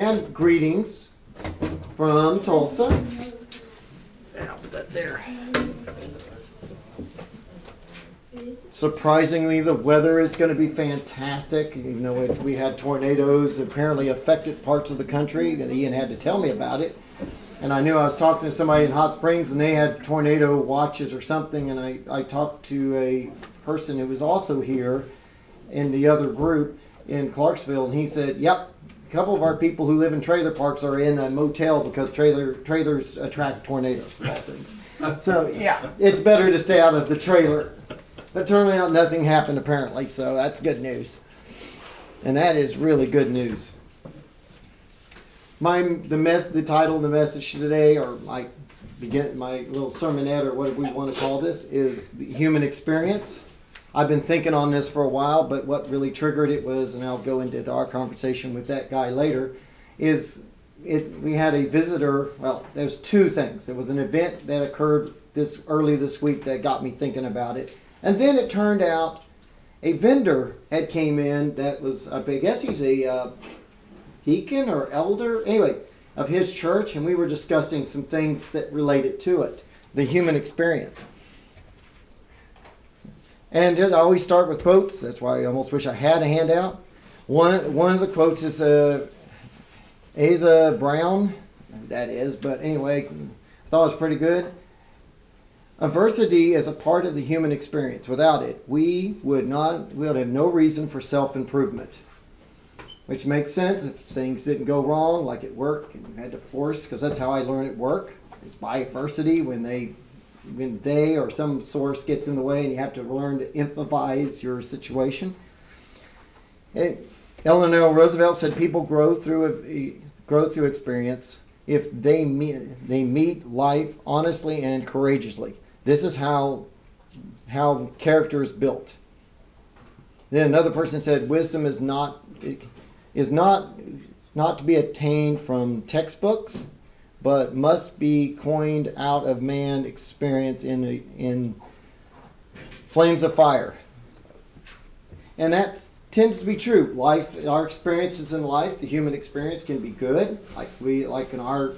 And greetings from Tulsa. I'll put that there. Surprisingly, the weather is going to be fantastic. You know, we had tornadoes apparently affected parts of the country, and Ian had to tell me about it. And I knew I was talking to somebody in Hot Springs, and they had tornado watches or something. And I talked to a person who was also here in the other group in Clarksville, and he said, "Yep. A couple of our people who live in trailer parks are in a motel because trailers attract tornadoes of all things." So yeah, it's better to stay out of the trailer. But turned out nothing happened apparently, so that's good news. And that is really good news. The title of the message today, or my little sermonette, or what we want to call this, is the human experience. I've been thinking on this for a while, but what really triggered it was, and I'll go into our conversation with that guy later, we had a visitor. Well, there's two things. There was an event that occurred early this week that got me thinking about it. And then it turned out a vendor had came in that was, I guess he's a deacon or elder, anyway, of his church, and we were discussing some things that related to it, the human experience. And I always start with quotes. That's why I almost wish I had a handout. One of the quotes is Asa Brown, that is, but anyway, I thought it was pretty good. "Adversity is a part of the human experience. Without it, we would have no reason for self-improvement." Which makes sense if things didn't go wrong, like at work, and you had to force, because that's how I learn at work. It's by adversity when they or some source gets in the way, and you have to learn to improvise your situation. And Eleanor Roosevelt said people grow through experience if they meet life honestly and courageously. This is how character is built. Then another person said wisdom is not to be attained from textbooks, but must be coined out of man experience in flames of fire. And that tends to be true. Life, our experiences in life, the human experience can be good, like in our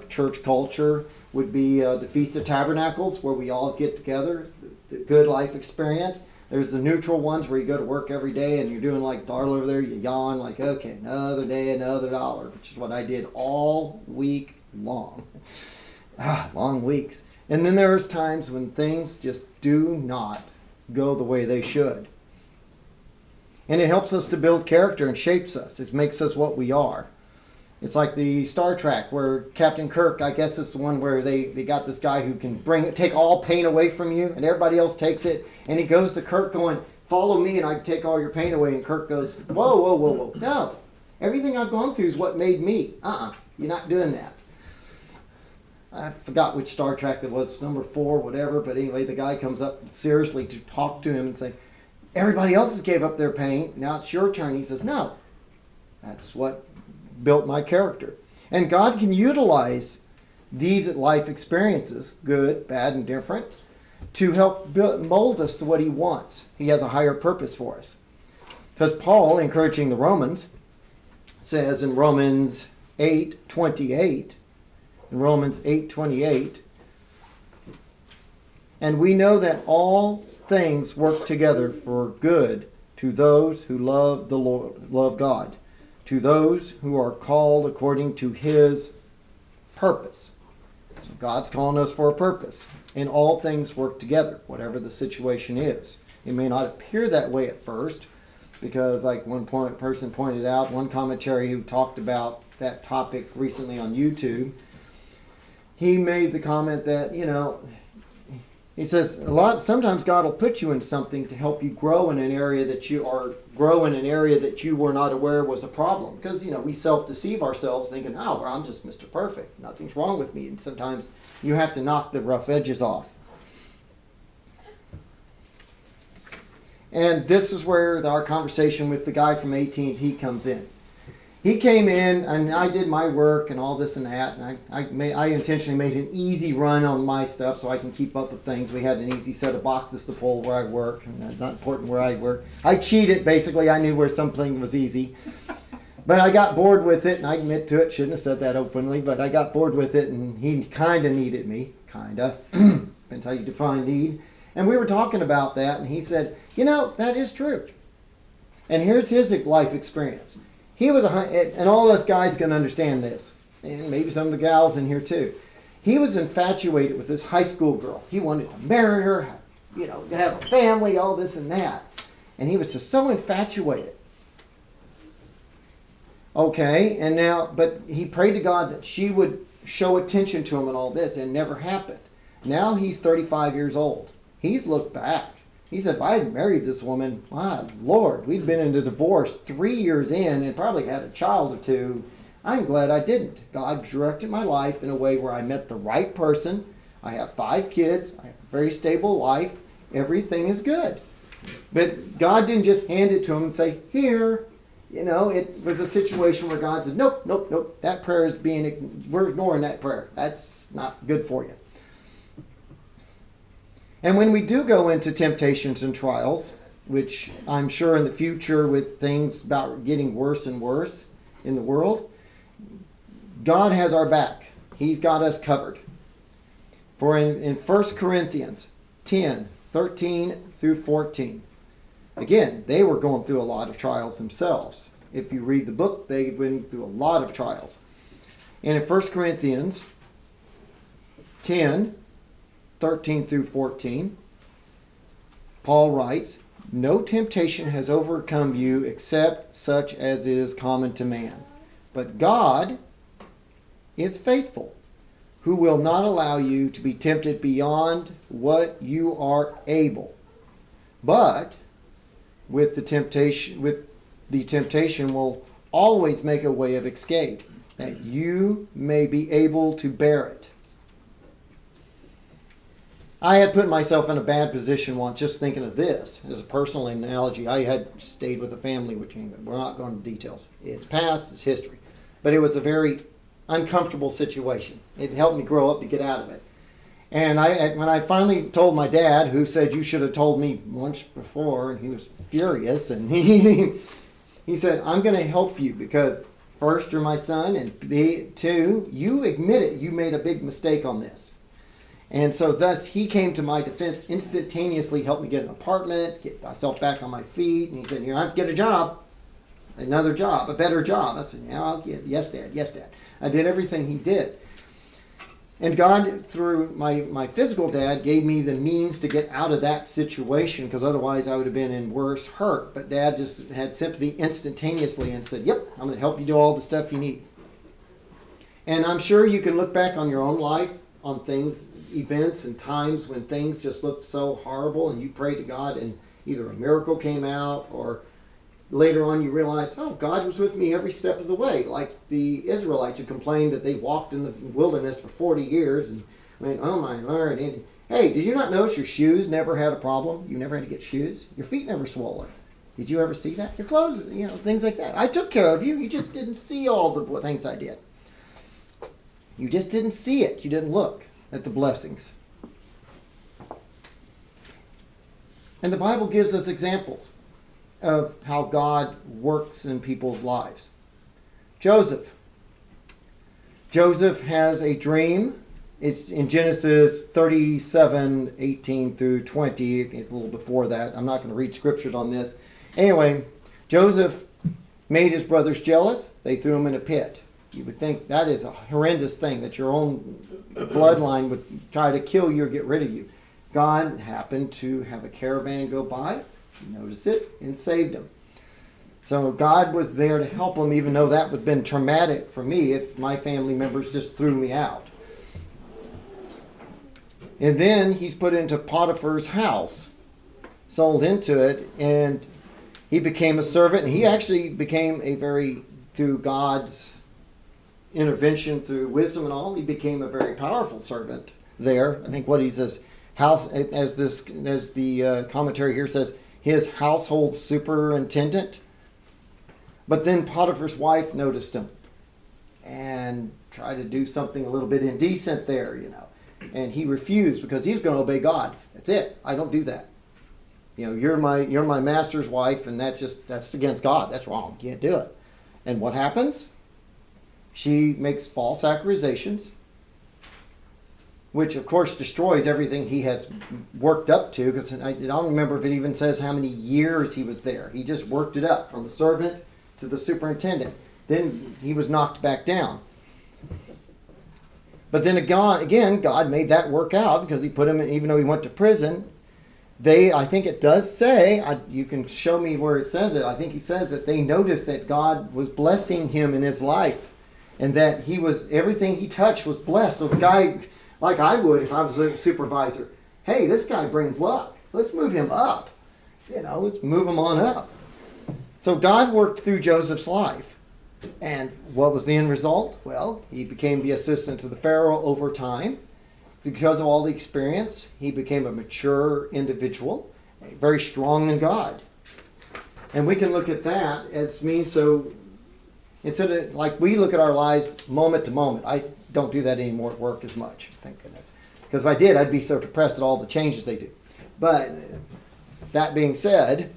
church culture would be the Feast of Tabernacles, where we all get together, the good life experience. There's the neutral ones where you go to work every day and you're doing like Darla over there, you yawn like, okay, another day, another dollar, which is what I did all week long. Long weeks. And then there's times when things just do not go the way they should. And it helps us to build character and shapes us. It makes us what we are. It's like the Star Trek where Captain Kirk, I guess it's the one where they got this guy who can take all pain away from you, and everybody else takes it, and he goes to Kirk going, "Follow me and I take all your pain away." And Kirk goes, whoa, no. Everything I've gone through is what made me. You're not doing that. I forgot which Star Trek it was, number 4, whatever, but anyway, the guy comes up seriously to talk to him and say, "Everybody else has gave up their pain, now it's your turn." He says, "No, that's what built my character." And God can utilize these life experiences, good, bad, and different, to help mold us to what He wants. He has a higher purpose for us. Because Paul, encouraging the Romans, says in Romans 8:28, "And we know that all things work together for good to those who love the Lord, love God, to those who are called according to His purpose." So God's calling us for a purpose. And all things work together, whatever the situation is. It may not appear that way at first, because like one person pointed out, one commentary who talked about that topic recently on YouTube, he made the comment that, he says sometimes God will put you in something to help you grow in an area that you were not aware was a problem. Because, we self-deceive ourselves thinking, well, I'm just Mr. Perfect. Nothing's wrong with me. And sometimes you have to knock the rough edges off. And this is where our conversation with the guy from AT&T comes in. He came in, and I did my work and all this and that, and I intentionally made an easy run on my stuff so I can keep up with things. We had an easy set of boxes to pull where I work, and it's not important where I work. I cheated, basically. I knew where something was easy. But I got bored with it, and I admit to it, shouldn't have said that openly, but I got bored with it, and he kind of needed me, kind of. Depends how you define need. And we were talking about that, and he said, that is true. And here's his life experience. He was and all us guys can understand this, and maybe some of the gals in here too. He was infatuated with this high school girl. He wanted to marry her, to have a family, all this and that. And he was just so infatuated. Okay, and now, but he prayed to God that she would show attention to him and all this, and it never happened. Now he's 35 years old. He's looked back. He said, if I had married this woman, my Lord, we'd been in a divorce 3 years in and probably had a child or two. I'm glad I didn't. God directed my life in a way where I met the right person. I have 5 kids. I have a very stable life. Everything is good. But God didn't just hand it to him and say, here. It was a situation where God said, nope. That prayer is we're ignoring that prayer. That's not good for you. And when we do go into temptations and trials, which I'm sure in the future with things about getting worse and worse in the world, God has our back. He's got us covered. For in 1 Corinthians 10, 13 through 14, again, they were going through a lot of trials themselves. If you read the book, they went through a lot of trials. And in 1 Corinthians 10, 13 through 14, Paul writes, no temptation has overcome you except such as is common to man. But God is faithful, who will not allow you to be tempted beyond what you are able. But with the temptation will always make a way of escape, that you may be able to bear it. I had put myself in a bad position once just thinking of this. As a personal analogy, I had stayed with a family, which we're not going into details. It's past, it's history. But it was a very uncomfortable situation. It helped me grow up to get out of it. And when I finally told my dad, who said, you should have told me once before, and he was furious, and he said, I'm going to help you because first, you're my son, and two, you admit it, you made a big mistake on this. And so thus he came to my defense, instantaneously helped me get an apartment, get myself back on my feet, and he said, I have to get a job, another job, a better job. I said, yeah, I'll get, yes, Dad. I did everything he did. And God, through my physical dad, gave me the means to get out of that situation, because otherwise I would have been in worse hurt. But Dad just had sympathy instantaneously and said, yep, I'm going to help you do all the stuff you need. And I'm sure you can look back on your own life, on things, events and times when things just looked so horrible, and you prayed to God and either a miracle came out, or later on you realized, oh, God was with me every step of the way. Like the Israelites who complained that they walked in the wilderness for 40 years and went, oh my Lord. And, hey, did you not notice your shoes never had a problem? You never had to get shoes? Your feet never swollen. Did you ever see that? Your clothes, things like that. I took care of you. You just didn't see all the things I did. You just didn't see it. You didn't look at the blessings. And the Bible gives us examples of how God works in people's lives. Joseph has a dream. It's in Genesis 37, 18 through 20. It's a little before that. I'm not going to read scriptures on this. Anyway, Joseph made his brothers jealous. They threw him in a pit. You would think that is a horrendous thing, that your own bloodline would try to kill you or get rid of you. God happened to have a caravan go by, noticed it, and saved him. So God was there to help him, even though that would have been traumatic for me if my family members just threw me out. And then he's put into Potiphar's house, sold into it, and he became a servant. And he actually became through God's intervention, through wisdom and all, he became a very powerful servant there. I think what he says, house, as the commentary here says, his household superintendent. But then Potiphar's wife noticed him and tried to do something a little bit indecent there, and he refused because he was going to obey God. That's it. I don't do that. You're my master's wife, and that's against God. That's wrong. You can't do it. And what happens? She makes false accusations, which of course destroys everything he has worked up to, because I don't remember if it even says how many years he was there. He just worked it up from the servant to the superintendent. Then he was knocked back down. But then again, God made that work out, because he put him in, even though he went to prison. I think it does say, you can show me where it says it, I think he says that they noticed that God was blessing him in his life, and that everything he touched was blessed. So the guy, like I would if I was a supervisor, hey, this guy brings luck. Let's move him up. Let's move him on up. So God worked through Joseph's life. And what was the end result? Well, he became the assistant to the Pharaoh over time. Because of all the experience, he became a mature individual, very strong in God. And we can look at that as means, so instead of like we look at our lives moment to moment. I don't do that anymore at work as much, thank goodness. Because if I did, I'd be so depressed at all the changes they do. But that being said,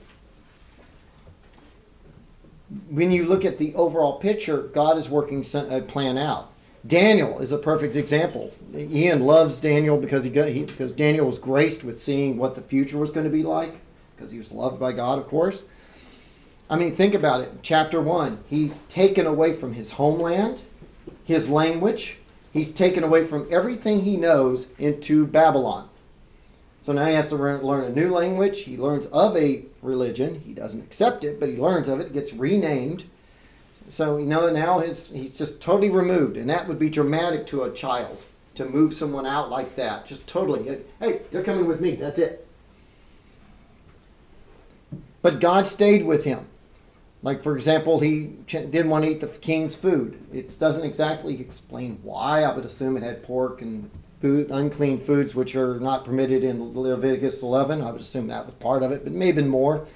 when you look at the overall picture, God is working a plan out. Daniel is a perfect example. Ian loves Daniel because because Daniel was graced with seeing what the future was going to be like, because he was loved by God, of course. I mean, think about it. Chapter 1, he's taken away from his homeland, his language. He's taken away from everything he knows into Babylon. So now he has to learn a new language. He learns of a religion. He doesn't accept it, but he learns of it. It gets renamed. So now he's just totally removed. And that would be dramatic to a child, to move someone out like that. Just totally. Hey, they're coming with me. That's it. But God stayed with him. Like, for example, he didn't want to eat the king's food. It doesn't exactly explain why. I would assume it had pork and unclean foods which are not permitted in Leviticus 11. I would assume that was part of it, but maybe more.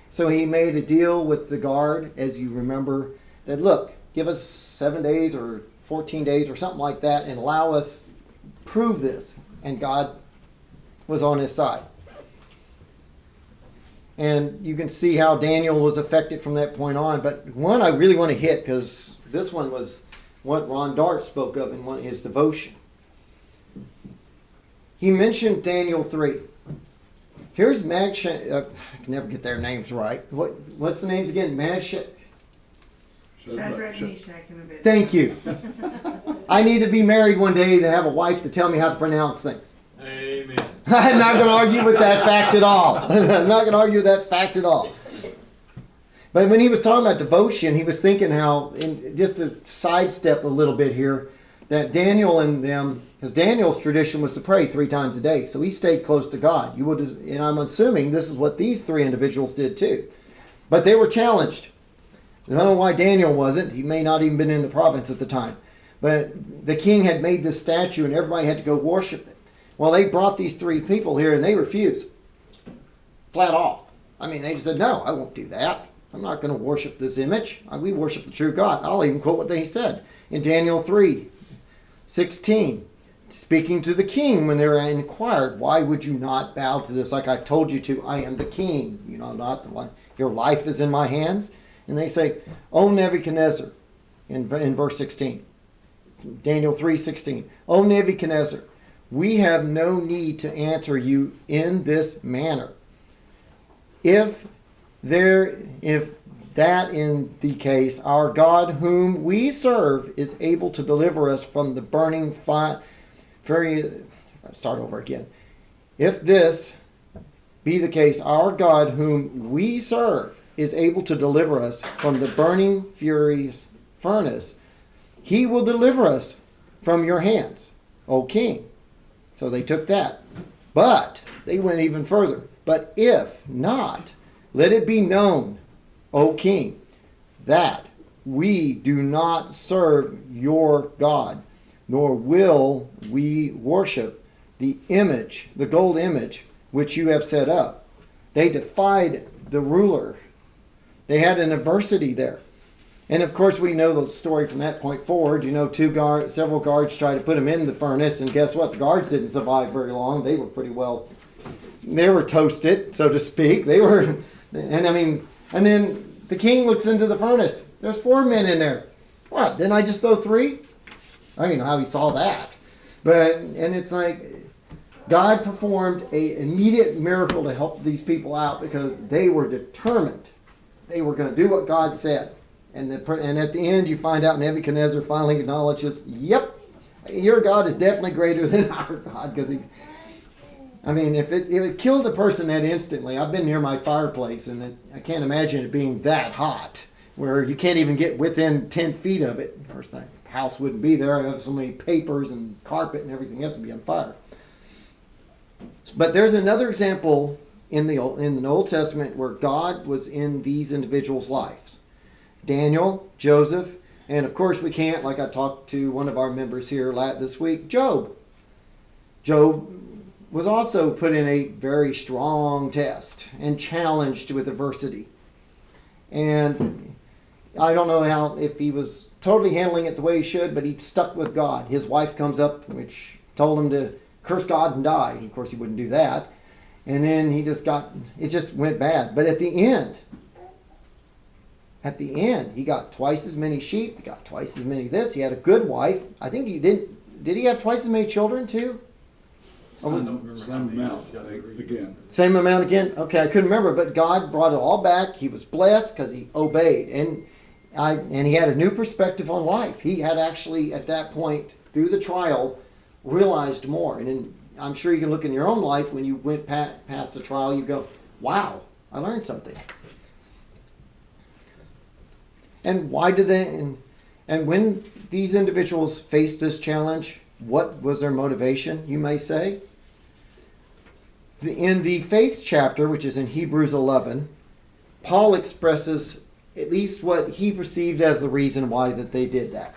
So he made a deal with the guard, as you remember, that look, give us 7 days or 14 days or something like that and allow us prove this. And God was on his side. And you can see how Daniel was affected from that point on. But one I really want to hit, because this one was what Ron Dart spoke of in his devotion. He mentioned Daniel 3. Here's I can never get their names right. What's the names again? Shadrach, Meshach, and Abednego. Thank you. I need to be married one day to have a wife to tell me how to pronounce things. Amen. I'm not going to argue with that fact at all. I'm not going to argue with that fact at all. But when he was talking about devotion, he was thinking how, just to sidestep a little bit here, that Daniel and them, because Daniel's tradition was to pray 3 times a day, so he stayed close to God. And I'm assuming this is what these 3 individuals did too. But they were challenged. I don't know why Daniel wasn't. He may not even been in the province at the time. But the king had made this statue and everybody had to go worship it. Well, they brought these 3 people here and they refused. Flat off. I mean, they just said, no, I won't do that. I'm not going to worship this image. We worship the true God. I'll even quote what they said. In Daniel 3:16, speaking to the king when they were inquired, why would you not bow to this like I told you to? I am the king. Not the one. Your life is in my hands. And they say, O Nebuchadnezzar, in verse 16. Daniel 3:16. O Nebuchadnezzar, we have no need to answer you in this manner. If that in the case, our God whom we serve is able to deliver us from the burning fire. Start over again. If this be the case, our God whom we serve is able to deliver us from the burning furious furnace, he will deliver us from your hands, O king. So they took that. But they went even further. But if not, let it be known, O king, that we do not serve your God, nor will we worship the image, the gold image, which you have set up. They defied the ruler. They had an adversity there. And of course we know the story from that point forward. Several guards tried to put him in the furnace, and guess what? The guards didn't survive very long. They were they were toasted, so to speak. And then the king looks into the furnace. There's 4 men in there. What? Didn't I just throw 3? I don't even know how he saw that. And it's like God performed an immediate miracle to help these people out because they were determined. They were going to do what God said. And at the end, you find out Nebuchadnezzar finally acknowledges, yep, your God is definitely greater than our God. Because if it killed a person that instantly, I've been near my fireplace, and I can't imagine it being that hot, where you can't even get within 10 feet of it. Of course, the house wouldn't be there. I have so many papers and carpet and everything else would be on fire. But there's another example in the Old Testament where God was in these individuals' lives. Daniel, Joseph, and of course we can't, like I talked to one of our members here this week, Job. Job was also put in a very strong test and challenged with adversity. And I don't know if he was totally handling it the way he should, but he stuck with God. His wife comes up, which told him to curse God and die. Of course, he wouldn't do that. And then it just went bad. But at the end, he got twice as many sheep. He got twice as many this. He had a good wife. I think he didn't. Did he have twice as many children too? Same amount again. Same amount again? Okay, I couldn't remember. But God brought it all back. He was blessed because he obeyed. And he had a new perspective on life. He had actually, at that point, through the trial, realized more. And I'm sure you can look in your own life when you went past the trial, you go, wow, I learned something. And why did they, and when these individuals faced this challenge, what was their motivation, you may say? In the faith chapter, which is in Hebrews 11, Paul expresses at least what he perceived as the reason why that they did that.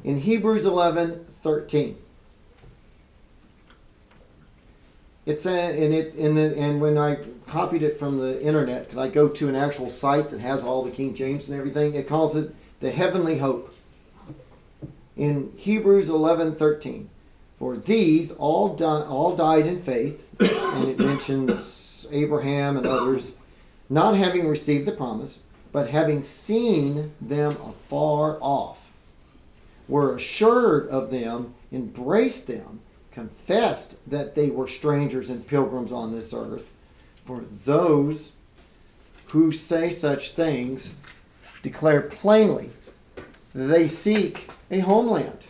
In Hebrews 11:13, it said, and when I copied it from the internet, because I go to an actual site that has all the King James and everything, it calls it the heavenly hope. In Hebrews 11:13, for these all died in faith, and it mentions Abraham and others, not having received the promise, but having seen them afar off, were assured of them, embraced them, confessed that they were strangers and pilgrims on this earth. For those who say such things declare plainly that they seek a homeland.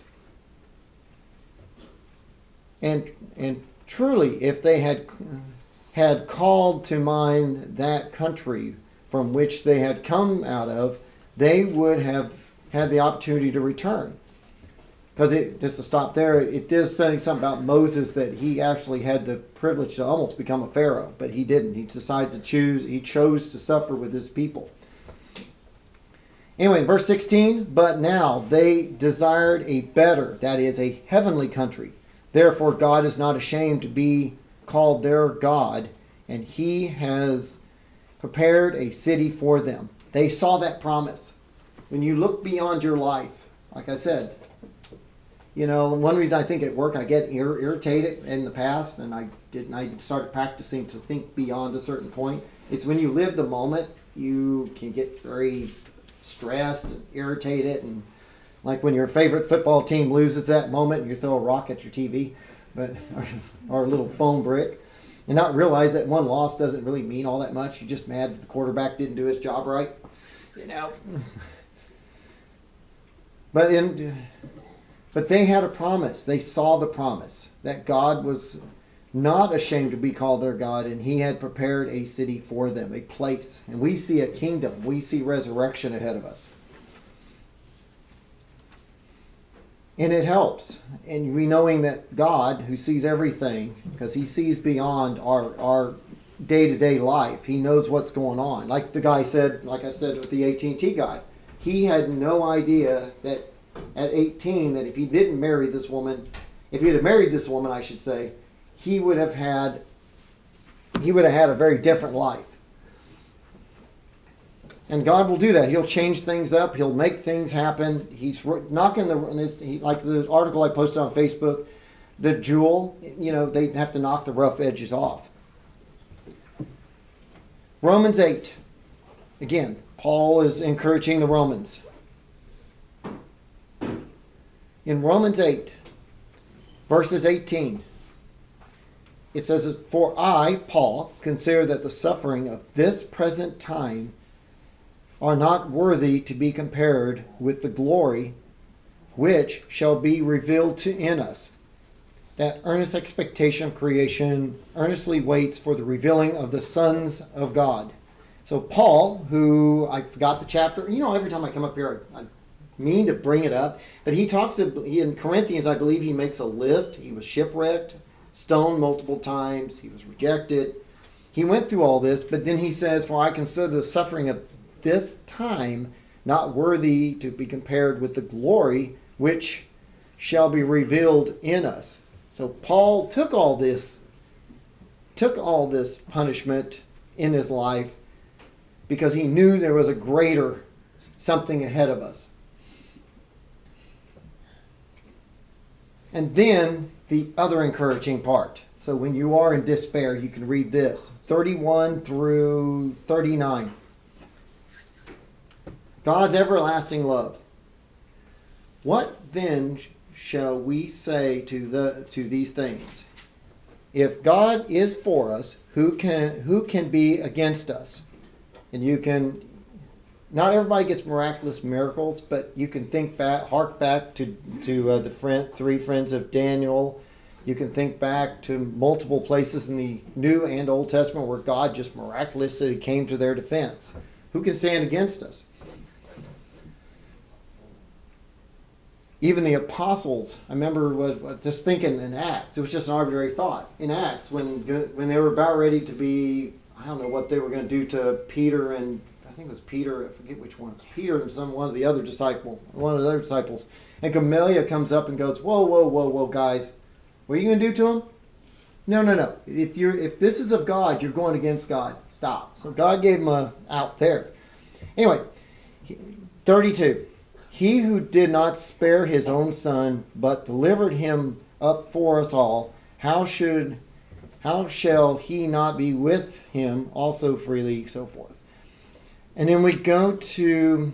And truly, if they had called to mind that country from which they had come out of, they would have had the opportunity to return. Because just to stop there, it is saying something about Moses, that he actually had the privilege to almost become a pharaoh, but he didn't. He decided to choose. He chose to suffer with his people. Anyway, verse 16, but now they desired a better, that is, a heavenly country. Therefore God is not ashamed to be called their God, and he has prepared a city for them. They saw that promise. When you look beyond your life, like I said, one reason I think at work I get irritated in the past, and I started practicing to think beyond a certain point, is when you live the moment, you can get very stressed and irritated, and like when your favorite football team loses that moment and you throw a rock at your TV, or a little foam brick, and not realize that one loss doesn't really mean all that much. You're just mad that the quarterback didn't do his job right. But they had a promise. They saw the promise that God was not ashamed to be called their God, and he had prepared a city for them, a place. And we see a kingdom. We see resurrection ahead of us. And it helps. And we knowing that God, who sees everything, because he sees beyond our day-to-day life, he knows what's going on. Like the guy said, like I said with the AT&T guy, he had no idea that at 18, that if he didn't marry this woman, if he had married this woman, I should say, he would have had a very different life. And God will do that. He'll change things up. He'll make things happen. He's knocking like the article I posted on Facebook, the jewel, they have to knock the rough edges off. Romans 8 Again, Paul is encouraging the Romans. In Romans 8, verses 18, it says, "For I, Paul, consider that the suffering of this present time are not worthy to be compared with the glory which shall be revealed in us. That earnest expectation of creation earnestly waits for the revealing of the sons of God." So Paul, who, I forgot the chapter, every time I come up here, I mean to bring it up, but he talks in Corinthians, I believe he makes a list. He was shipwrecked, stoned multiple times, he was rejected. He went through all this, but then he says, "For I consider the suffering of this time not worthy to be compared with the glory which shall be revealed in us." So Paul took all this punishment in his life because he knew there was a greater something ahead of us. And then the other encouraging part. So when you are in despair, you can read this, 31 through 39. God's everlasting love. "What then shall we say to these things? If God is for us, who can be against us?" And not everybody gets miraculous miracles, but you can hark back to the three friends of Daniel. You can think back to multiple places in the New and Old Testament where God just miraculously came to their defense. Who can stand against us? Even the apostles, I remember just thinking in Acts, it was just an arbitrary thought. In Acts, when they were about ready to be, I don't know what they were going to do to Peter and, I think it was Peter, I forget which one. It was Peter and one of the other disciples. And Gamaliel comes up and goes, whoa, guys. What are you going to do to him? No. If this is of God, you're going against God. Stop. So God gave him out there. Anyway, 32. "He who did not spare his own son, but delivered him up for us all, how shall he not be with him also freely," so forth. And then we go to,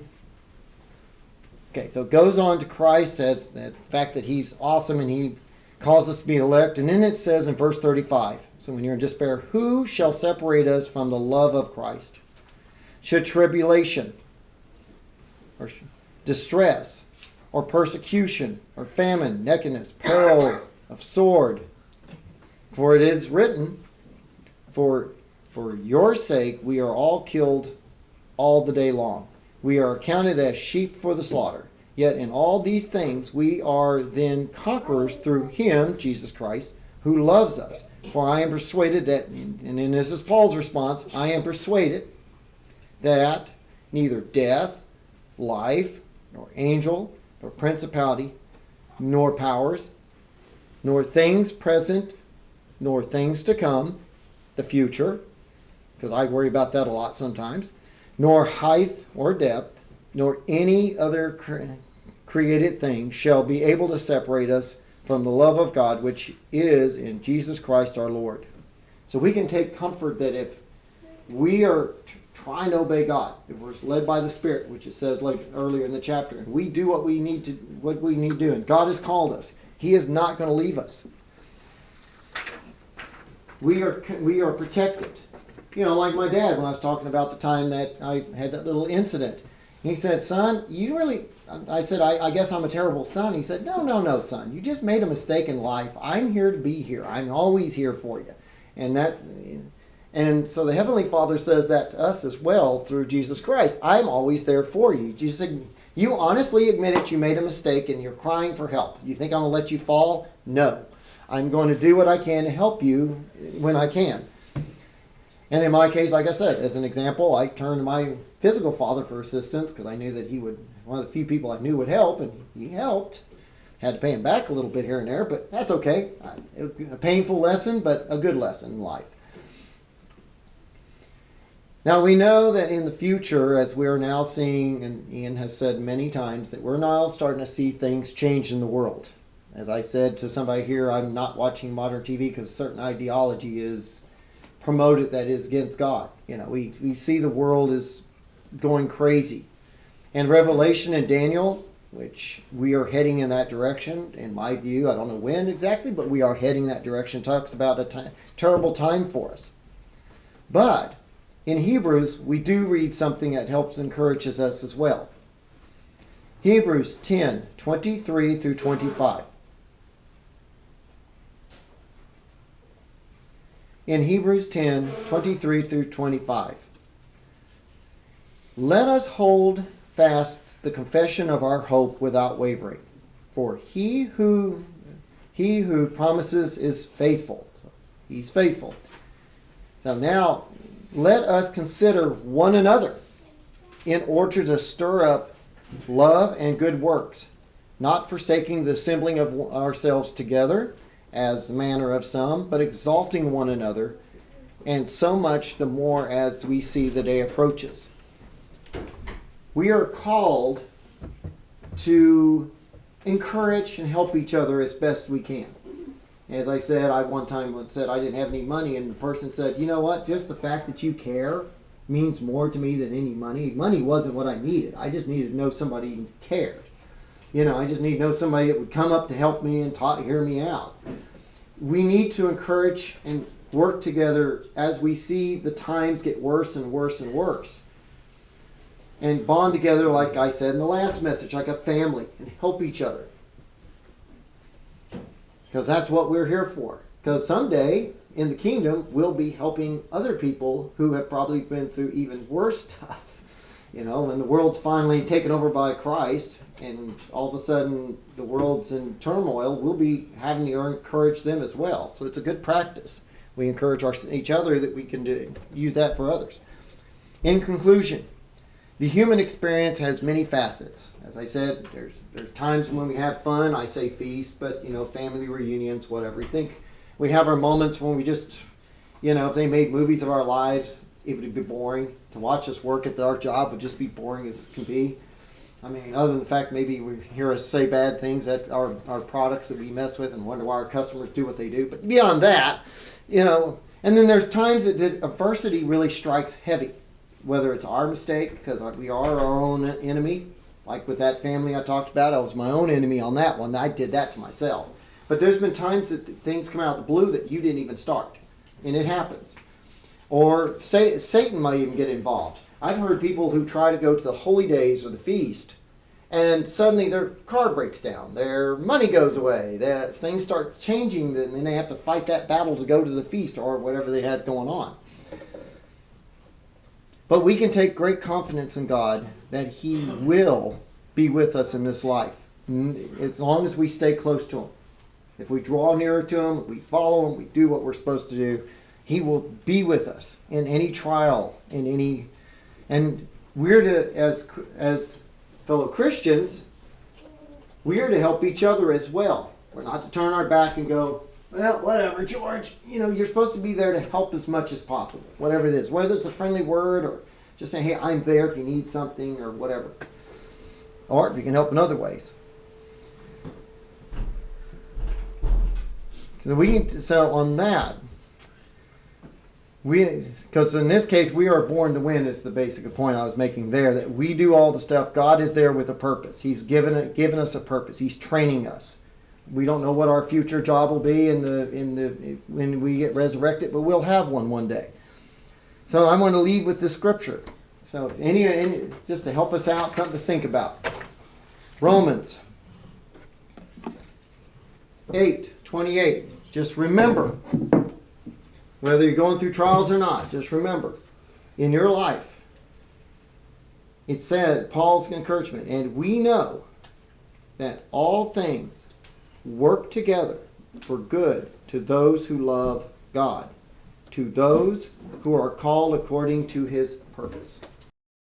so it goes on to Christ as the fact that he's awesome and he calls us to be elect. And then it says in verse 35, so when you're in despair, "Who shall separate us from the love of Christ? Should tribulation, or distress, or persecution, or famine, nakedness, peril of sword? For it is written, for your sake we are all killed all the day long. We are accounted as sheep for the slaughter. Yet in all these things we are then conquerors through him," Jesus Christ, "who loves us. For I am persuaded that," and then this is Paul's response, "I am persuaded that neither death, life, nor angel, nor principality, nor powers, nor things present, nor things to come," the future, because I worry about that a lot sometimes, "nor height or depth, nor any other created thing shall be able to separate us from the love of God, which is in Jesus Christ our Lord." So we can take comfort that if we are trying to obey God, if we're led by the Spirit, which it says earlier in the chapter, and we do what we need to do, and God has called us, He is not going to leave us. We are protected. Like my dad, when I was talking about the time that I had that little incident. He said, "Son, I said, I guess I'm a terrible son." He said, No, son. You just made a mistake in life. I'm here to be here. I'm always here for you. And so the Heavenly Father says that to us as well through Jesus Christ. I'm always there for you. You honestly admit it, you made a mistake and you're crying for help. You think I'm going to let you fall? No. I'm going to do what I can to help you when I can. And in my case, like I said, as an example, I turned to my physical father for assistance because I knew that he would, one of the few people I knew would help, and he helped. Had to pay him back a little bit here and there, but that's okay. A painful lesson, but a good lesson in life. Now we know that in the future, as we are now seeing, and Ian has said many times, that we're now starting to see things change in the world. As I said to somebody here, I'm not watching modern TV because a certain ideology is promoted that is against God. We see the world is going crazy. And Revelation and Daniel, which we are heading in that direction, in my view, I don't know when exactly, but we are heading that direction, talks about a terrible time for us. But in Hebrews, we do read something that helps encourages us as well. Hebrews 10, 23 through 25. In Hebrews 10, 23 through 25. Let us hold fast the confession of our hope without wavering. For he who promises is faithful. He's faithful. So now, let us consider one another in order to stir up love and good works, not forsaking the assembling of ourselves together, as the manner of some, but exalting one another, and so much the more as we see the day approaches. We are called to encourage and help each other as best we can. As I said, I one time said I didn't have any money, and the person said, you know what, just the fact that you care means more to me than any money. Money wasn't what I needed. I just needed to know somebody who cared. I just need to know somebody that would come up to help me and hear me out. We need to encourage and work together as we see the times get worse and worse and worse. And bond together, like I said in the last message, like a family, and help each other. Because that's what we're here for. Because someday in the kingdom, we'll be helping other people who have probably been through even worse stuff. When the world's finally taken over by Christ, and all of a sudden the world's in turmoil, we'll be having to encourage them as well. So it's a good practice. We encourage each other that we can use that for others. In conclusion, the human experience has many facets. As I said, there's times when we have fun. I say feast, but family reunions, whatever. We think we have our moments when we just, if they made movies of our lives, it would be boring. To watch us work at our job would just be boring as can be. I mean, other than the fact maybe we hear us say bad things at our products that we mess with and wonder why our customers do what they do. But beyond that, and then there's times that adversity really strikes heavy. Whether it's our mistake, because we are our own enemy. Like with that family I talked about, I was my own enemy on that one. I did that to myself. But there's been times that things come out of the blue that you didn't even start. And it happens. Or Satan might even get involved. I've heard people who try to go to the holy days or the feast, and suddenly their car breaks down. Their money goes away. Things start changing, and then they have to fight that battle to go to the feast or whatever they had going on. But we can take great confidence in God that He will be with us in this life, as long as we stay close to Him. If we draw nearer to Him, we follow Him, we do what we're supposed to do, He will be with us in any trial, and we're to, as fellow Christians, we're to help each other as well. We're not to turn our back and go, well, whatever, George, you're supposed to be there to help as much as possible, whatever it is, whether it's a friendly word or just saying, hey, I'm there if you need something or whatever. Or if you can help in other ways. So on that, because in this case, we are born to win is the basic point I was making there, that we do all the stuff. God is there with a purpose. He's given us a purpose. He's training us. We don't know what our future job will be when we get resurrected, but we'll have one day. So I'm going to leave with this scripture. So if any just to help us out, something to think about. Romans 8:28. Just remember, whether you're going through trials or not, just remember, in your life, it said, Paul's encouragement, and we know that all things work together for good to those who love God, to those who are called according to His purpose.